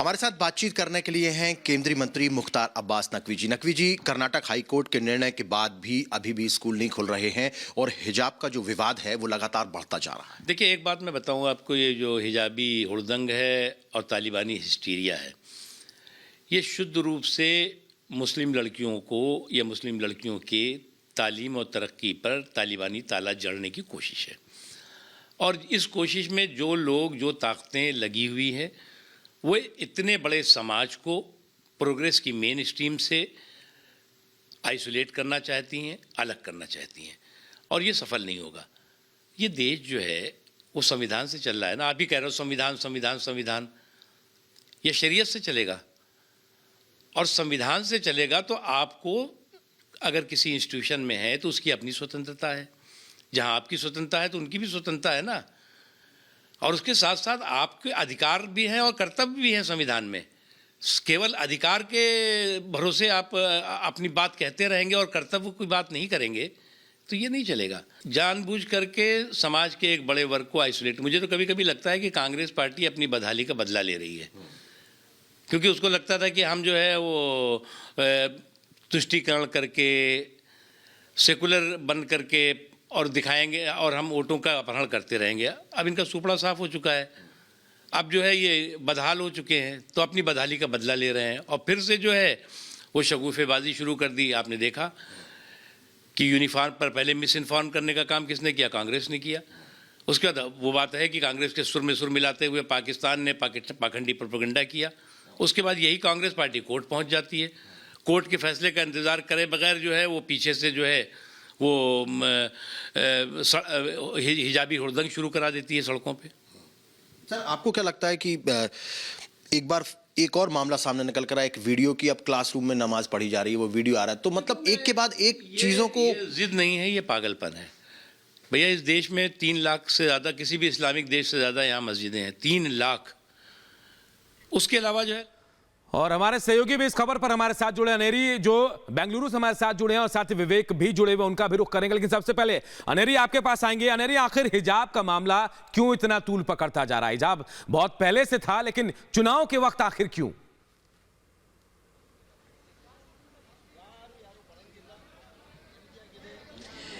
हमारे साथ बातचीत करने के लिए हैं केंद्रीय मंत्री मुख्तार अब्बास नकवी जी। नकवी जी, कर्नाटक हाई कोर्ट के निर्णय के बाद भी अभी भी स्कूल नहीं खुल रहे हैं और हिजाब का जो विवाद है वो लगातार बढ़ता जा रहा है। देखिए, एक बात मैं बताऊं आपको, ये जो हिजाबी हुड़दंग है और तालिबानी हिस्टीरिया है, ये शुद्ध रूप से मुस्लिम लड़कियों को या मुस्लिम लड़कियों के तालीम और तरक्की पर तालिबानी ताला जड़ने की कोशिश है। और इस कोशिश में जो लोग, जो ताकतें लगी हुई हैं, वो इतने बड़े समाज को प्रोग्रेस की मेन स्ट्रीम से आइसोलेट करना चाहती हैं, अलग करना चाहती हैं, और ये सफल नहीं होगा। ये देश जो है वो संविधान से चल रहा है ना। आप भी कह रहे हो संविधान संविधान संविधान, ये शरीयत से चलेगा। और संविधान से चलेगा तो आपको अगर किसी इंस्टीट्यूशन में है तो उसकी अपनी स्वतंत्रता है, जहाँ आपकी स्वतंत्रता है तो उनकी भी स्वतंत्रता है ना। और उसके साथ साथ आपके अधिकार भी हैं और कर्तव्य भी हैं संविधान में। केवल अधिकार के भरोसे आप अपनी बात कहते रहेंगे और कर्तव्य की बात नहीं करेंगे तो ये नहीं चलेगा। जानबूझ करके समाज के एक बड़े वर्ग को आइसोलेट, मुझे तो कभी कभी लगता है कि कांग्रेस पार्टी अपनी बदहाली का बदला ले रही है, क्योंकि उसको लगता था कि हम जो है वो तुष्टीकरण करके, सेकुलर बन करके और दिखाएंगे और हम वोटों का अपहरण करते रहेंगे। अब इनका सुपड़ा साफ हो चुका है, अब जो है ये बदहाल हो चुके हैं, तो अपनी बदहाली का बदला ले रहे हैं और फिर से जो है वो शगुफेबाजी शुरू कर दी। आपने देखा कि यूनिफॉर्म पर पहले मिस इन्फॉर्म करने का काम किसने किया? कांग्रेस ने किया। उसके बाद वो बात है कि कांग्रेस के सुर में सुर मिलाते हुए पाकिस्तान ने पाखंडी प्रोपेगेंडा किया। उसके बाद यही कांग्रेस पार्टी कोर्ट पहुँच जाती है, कोर्ट के फैसले का इंतज़ार करे बगैर जो है वो पीछे से जो है वो हिजाबी हुड़दंग शुरू करा देती है सड़कों पे। सर, आपको क्या लगता है कि एक बार एक और मामला सामने निकल कर आया, एक वीडियो की, अब क्लासरूम में नमाज पढ़ी जा रही है, वो वीडियो आ रहा है, तो मतलब एक के बाद एक चीज़ों को, जिद नहीं है, ये पागलपन है भैया। इस देश में 3 लाख से ज़्यादा, किसी भी इस्लामिक देश से ज़्यादा यहाँ मस्जिदें हैं, 3 लाख। उसके अलावा जो है, और हमारे सहयोगी भी इस खबर पर हमारे साथ जुड़े, अनेरी जो बेंगलुरु से हमारे साथ जुड़े हैं, और साथ ही विवेक भी जुड़े हुए, उनका भी रुख करेंगे। लेकिन सबसे पहले अनेरी आपके पास आएंगे। अनेरी, आखिर हिजाब का मामला क्यों इतना तूल पकड़ता जा रहा है? हिजाब बहुत पहले से था, लेकिन चुनाव के वक्त आखिर क्यों?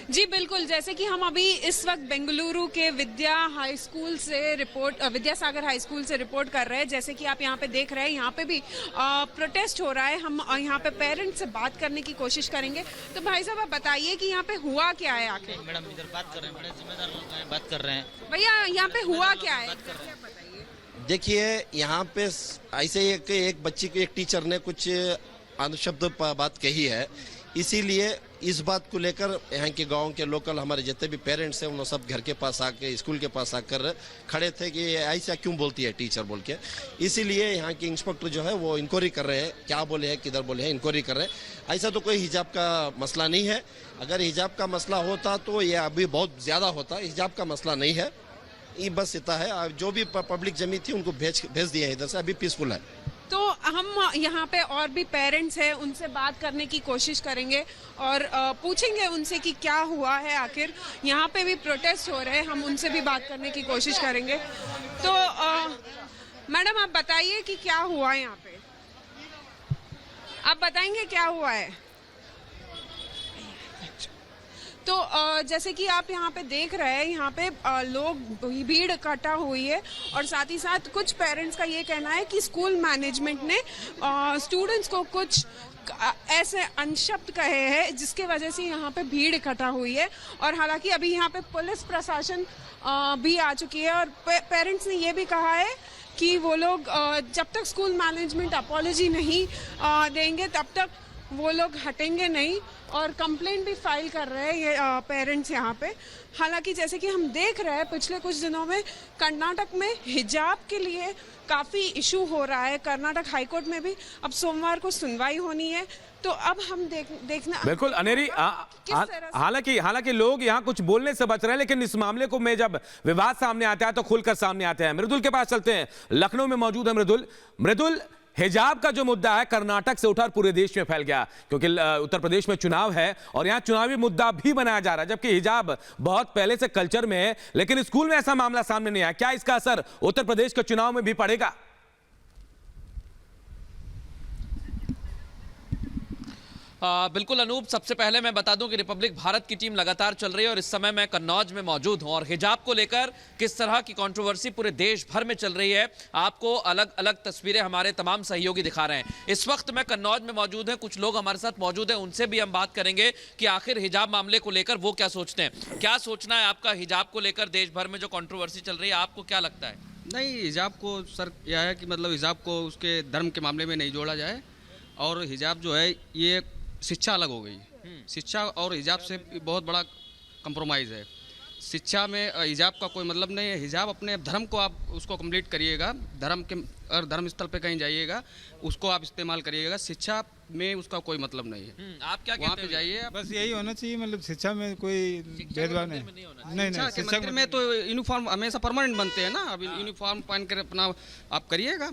जी बिल्कुल, जैसे कि हम अभी इस वक्त बेंगलुरु के विद्यासागर हाई स्कूल से रिपोर्ट कर रहे हैं। जैसे कि आप यहाँ पे देख रहे हैं, यहाँ पे भी प्रोटेस्ट हो रहा है। हम यहाँ पे पेरेंट्स से बात करने की कोशिश करेंगे। तो भाई साहब, आप बताइए कि यहाँ पे हुआ क्या है आखिर? मैडम इधर बात कर रहे हैं, बड़े जिम्मेदार लोग हैं, बात कर रहे हैं। भैया, यहाँ पे हुआ क्या है? देखिए, यहाँ पे ऐसे एक बच्ची को एक टीचर ने कुछ अनुशब्द बात कही है, इसीलिए इस बात को लेकर यहाँ के गांव के लोकल हमारे जितने भी पेरेंट्स हैं, उन सब घर के पास आके, स्कूल के पास आकर खड़े थे कि ऐसा क्यों बोलती है टीचर बोल के। इसीलिए यहाँ के इंस्पेक्टर जो है वो इंक्वायरी कर रहे हैं, क्या बोले हैं, किधर बोले हैं, इंक्वायरी कर रहे हैं। ऐसा तो कोई हिजाब का मसला नहीं है। अगर हिजाब का मसला होता तो ये अभी बहुत ज़्यादा होता। हिजाब का मसला नहीं है, ये बस इतना है। जो भी पब्लिक जमी थी उनको भेज दिए इधर से, अभी पीसफुल है। तो हम यहाँ पे और भी पेरेंट्स हैं, उनसे बात करने की कोशिश करेंगे और पूछेंगे उनसे कि क्या हुआ है आखिर। यहाँ पे भी प्रोटेस्ट हो रहे हैं, हम उनसे भी बात करने की कोशिश करेंगे। तो मैडम, आप बताइए कि क्या हुआ यहाँ पे? आप बताएंगे क्या हुआ है? तो जैसे कि आप यहाँ पे देख रहे हैं, यहाँ पे लोग, भीड़ इकट्ठा हुई है और साथ ही साथ कुछ पेरेंट्स का ये कहना है कि स्कूल मैनेजमेंट ने स्टूडेंट्स को कुछ ऐसे अनशब्द कहे हैं जिसके वजह से यहाँ पे भीड़ इकट्ठा हुई है। और हालांकि अभी यहाँ पे पुलिस प्रशासन भी आ चुकी है और पेरेंट्स ने ये भी कहा है कि वो लोग जब तक स्कूल मैनेजमेंट अपॉलॉजी नहीं देंगे तब तक वो लोग हटेंगे नहीं, और कंप्लेंट भी फाइल कर रहे हैं ये पेरेंट्स यहाँ पे। हालांकि जैसे कि हम देख रहे हैं पिछले कुछ दिनों में कर्नाटक में हिजाब के लिए काफ़ी इशू हो रहा है। कर्नाटक हाईकोर्ट में भी अब सोमवार को सुनवाई होनी है, तो अब हम देखना। बिल्कुल अनेरी, हालांकि लोग यहाँ कुछ बोलने से बच रहे हैं, लेकिन इस मामले को में जब विवाद सामने आता है तो खुलकर सामने आते हैं। मृदुल के पास चलते हैं, लखनऊ में मौजूद है मृदुल, हिजाब का जो मुद्दा है कर्नाटक से उठा पूरे देश में फैल गया, क्योंकि उत्तर प्रदेश में चुनाव है और यहां चुनावी मुद्दा भी बनाया जा रहा है, जबकि हिजाब बहुत पहले से कल्चर में है, लेकिन स्कूल में ऐसा मामला सामने नहीं आया। क्या इसका असर उत्तर प्रदेश के चुनाव में भी पड़ेगा? बिल्कुल अनूप, सबसे पहले मैं बता दूं कि रिपब्लिक भारत की टीम लगातार चल रही है और इस समय मैं कन्नौज में मौजूद हूं और हिजाब को लेकर किस तरह की कंट्रोवर्सी पूरे देश भर में चल रही है आपको अलग अलग तस्वीरें हमारे तमाम सहयोगी दिखा रहे हैं। इस वक्त मैं कन्नौज में मौजूद हैं, कुछ लोग हमारे साथ मौजूद हैं, उनसे भी हम बात करेंगे कि आखिर हिजाब मामले को लेकर वो क्या सोचते हैं। क्या सोचना है आपका हिजाब को लेकर देश भर में जो कंट्रोवर्सी चल रही है, आपको क्या लगता है? नहीं, हिजाब को सर यह है कि मतलब हिजाब को उसके धर्म के मामले में नहीं जोड़ा जाए और हिजाब जो है ये शिक्षा अलग हो गई। शिक्षा और हिजाब से बहुत बड़ा कंप्रोमाइज़ है। शिक्षा में हिजाब का कोई मतलब नहीं है। हिजाब अपने धर्म को आप उसको कंप्लीट करिएगा, धर्म के और धर्म स्थल पे कहीं जाइएगा उसको आप इस्तेमाल करिएगा, शिक्षा में उसका कोई मतलब नहीं है। आप क्या वहाँ कहते पे हैं? जाइए आप। बस यही होना चाहिए, मतलब शिक्षा में कोई भेदभाव नहीं। नहीं शिक्षा के शिक्षा मंदिर में तो यूनिफॉर्म हमेशा परमानेंट बनते हैं ना, अब यूनिफॉर्म पहन कर अपना आप करिएगा।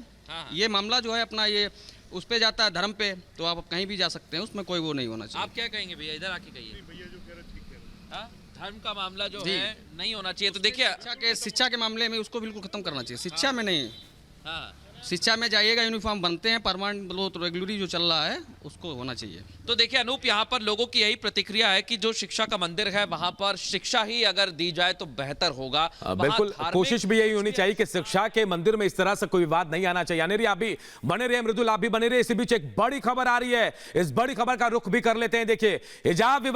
ये मामला जो है अपना ये उस पे जाता है धर्म पे, तो आप कहीं भी जा सकते हैं, उसमें कोई वो नहीं होना चाहिए। आप क्या कहेंगे भैया, इधर आके कहिए। हाँ? धर्म का मामला जो है नहीं होना चाहिए, तो देखिए शिक्षा के मामले में उसको बिल्कुल खत्म करना चाहिए। शिक्षा में नहीं, हाँ, शिक्षा में जाइएगा, यूनिफॉर्म बनते हैं परमानेंट, तो रेगुलरी जो चल रहा है उसको होना चाहिए। तो देखिए अनूप, यहाँ पर लोगों की यही प्रतिक्रिया है कि जो शिक्षा का मंदिर है वहां पर शिक्षा ही अगर दी जाए तो बेहतर होगा। बिल्कुल, कोशिश भी यही होनी चाहिए कि शिक्षा के मंदिर में इस तरह से कोई विवाद नहीं आना चाहिए। अनेरी आप भी बने रहे, मृदुल आप भी बने रहे। इसी बीच एक बड़ी खबर आ रही है, इस बड़ी खबर का रुख भी कर लेते हैं। देखिए, हिजाब